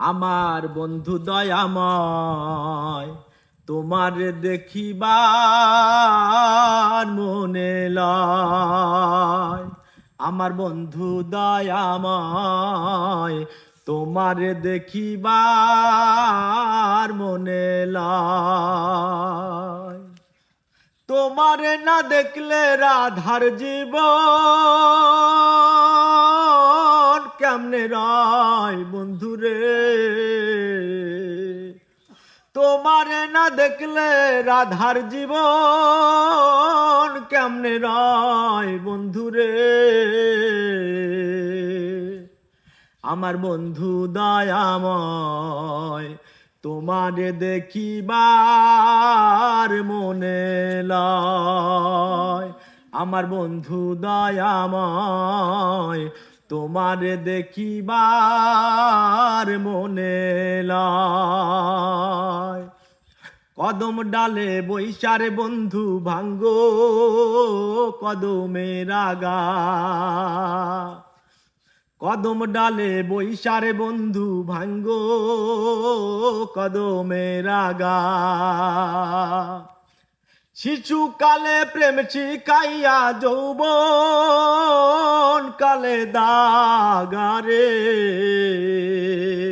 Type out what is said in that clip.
আমার বন্ধু দয়াময়, তোমার দেখিবার মনে লয়। আমার বন্ধু দয়াময়, তোমার দেখিবার মনে লয়। তোমারে না দেখলে রাধার জীবন কেমনে রয় বন্ধুরে। তোমারে না দেখলে রাধার জীবন কেমনে রয় বন্ধুরে। আমার বন্ধু দয়াময়, তোমারে দেখিবার মনে লয়। আমার বন্ধু দয়াময়, তোমারে দেখিবার মনে লয়। কদম ডালে বৈশারে বন্ধু ভাঙ্গো কদমের আগা। কদম ডালে বৈশারে বন্ধু ভাঙ্গো কদমের আগা। শিশুকালে প্রেম শিখাইয়া যৌবন কালে দাগারে।